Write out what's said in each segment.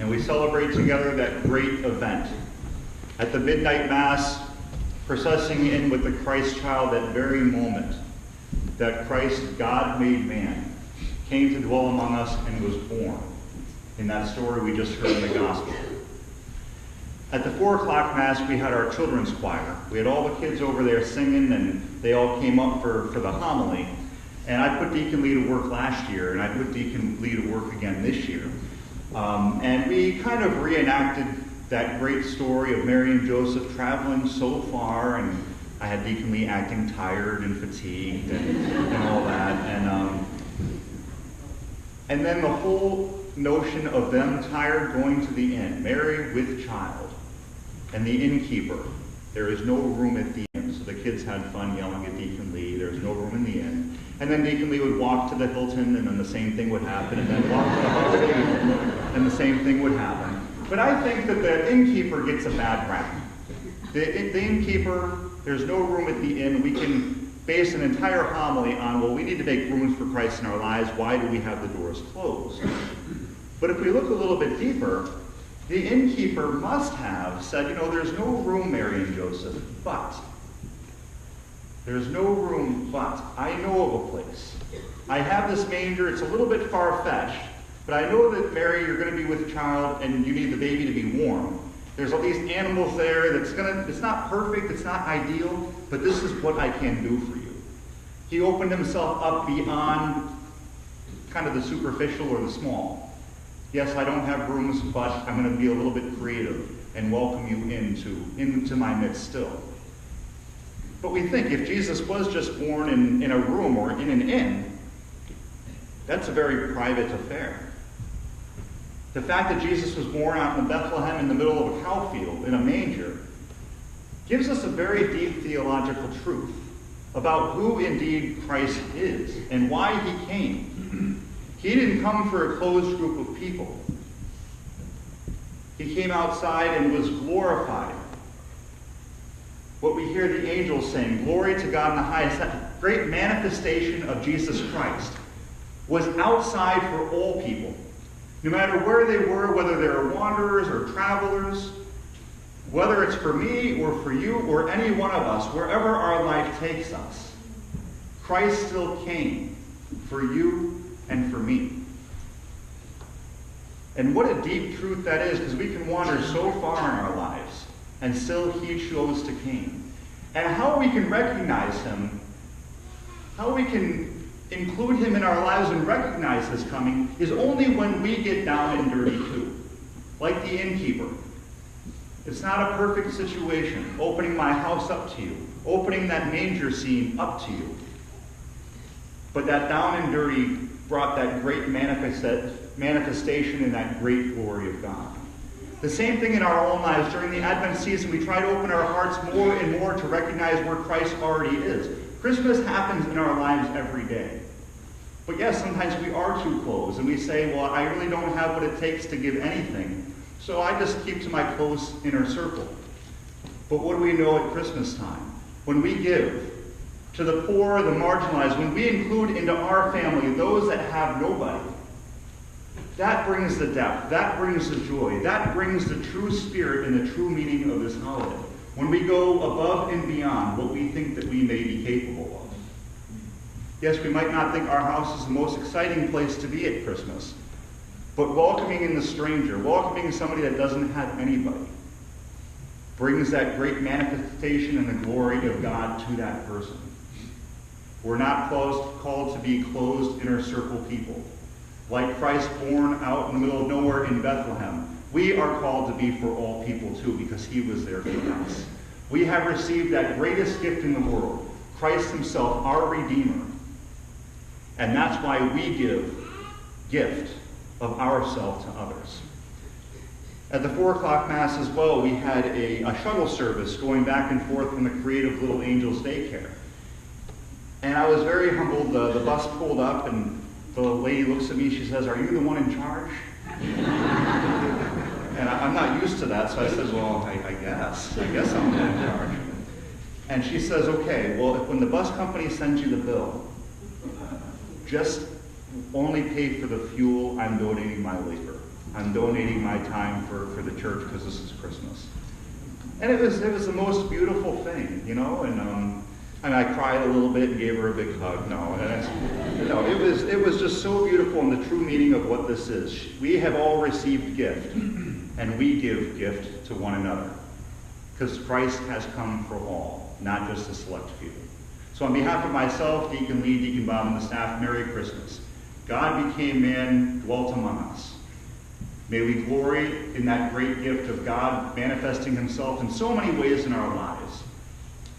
and we celebrate together that great event. At the midnight Mass, processing in with the Christ child, that very moment that Christ, God made man, came to dwell among us and was born, in that story we just heard in the Gospel. At the 4 o'clock Mass, we had our children's choir. We had all the kids over there singing, and they all came up for the homily. And I put Deacon Lee to work last year, and I put Deacon Lee to work again this year. And we kind of reenacted that great story of Mary and Joseph traveling so far, and I had Deacon Lee acting tired and fatigued and all that. And then the whole notion of them tired going to the inn, Mary with child, and the innkeeper. There is no room at the inn. So the kids had fun yelling at Deacon Lee, there's no room in the inn. And then Deacon Lee would walk to the Hilton, and then the same thing would happen, and then walk to the Holiday Inn, and the same thing would happen. But I think that the innkeeper gets a bad rap. The innkeeper, there's no room at the inn. We can base an entire homily on, well, we need to make rooms for Christ in our lives. Why do we have the doors closed? But if we look a little bit deeper, the innkeeper must have said, there's no room, Mary and Joseph, but. There's no room, but I know of a place. I have this manger. It's a little bit far-fetched, but I know that, Mary, you're going to be with child, and you need the baby to be warm. There's all these animals there. It's not perfect. It's not ideal, but this is what I can do for you. He opened himself up beyond kind of the superficial or the small. Yes, I don't have rooms, but I'm going to be a little bit creative and welcome you into my midst still. But we think if Jesus was just born in a room or in an inn, that's a very private affair. The fact that Jesus was born out in Bethlehem in the middle of a cow field in a manger gives us a very deep theological truth about who indeed Christ is and why he came. He didn't come for a closed group of people. He came outside and was glorified. What we hear the angels saying, glory to God in the highest, that great manifestation of Jesus Christ was outside for all people. No matter where they were, whether they were wanderers or travelers, whether it's for me or for you or any one of us, wherever our life takes us, Christ still came for you and for me. And what a deep truth that is, because we can wander so far in our lives, and still he chose to came. And how we can recognize him, how we can include him in our lives and recognize his coming, is only when we get down and dirty too. Like the innkeeper. It's not a perfect situation, opening my house up to you, opening that manger scene up to you. But that down and dirty brought that great manifestation and that great glory of God. The same thing in our own lives. During the Advent season, we try to open our hearts more and more to recognize where Christ already is. Christmas happens in our lives every day. But yes, sometimes we are too close, and we say, well, I really don't have what it takes to give anything, so I just keep to my close inner circle. But what do we know at Christmas time? When we give to the poor, the marginalized, when we include into our family those that have nobody, that brings the depth, that brings the joy, that brings the true spirit and the true meaning of this holiday. When we go above and beyond what we think that we may be capable of. Yes, we might not think our house is the most exciting place to be at Christmas, but welcoming in the stranger, welcoming somebody that doesn't have anybody, brings that great manifestation and the glory of God to that person. We're not called to be closed inner circle people. Like Christ born out in the middle of nowhere in Bethlehem, we are called to be for all people too, because he was there for us. We have received that greatest gift in the world, Christ himself, our Redeemer. And that's why we give gift of ourselves to others. At the 4 o'clock Mass as well, we had a shuttle service going back and forth from the Creative Little Angels Daycare. And I was very humbled. The bus pulled up, and the lady looks at me, she says, "Are you the one in charge?" And I'm not used to that, so I said, well, I guess I'm the one in charge. And she says, okay, well, when the bus company sends you the bill, just only pay for the fuel I'm donating my labor. I'm donating my time for the church because this is Christmas. And it was the most beautiful thing, you know, and I cried a little bit and gave her a big hug. It was just so beautiful in the true meaning of what this is. We have all received gift, and we give gift to one another. Because Christ has come for all, not just a select few. So on behalf of myself, Deacon Lee, Deacon Bob, and the staff, Merry Christmas. God became man, dwelt among us. May we glory in that great gift of God manifesting himself in so many ways in our lives,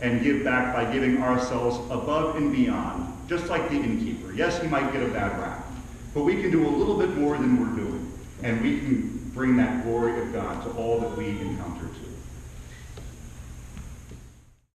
and give back by giving ourselves above and beyond, just like the innkeeper. Yes, he might get a bad rap, but we can do a little bit more than we're doing, and we can bring that glory of God to all that we encounter too.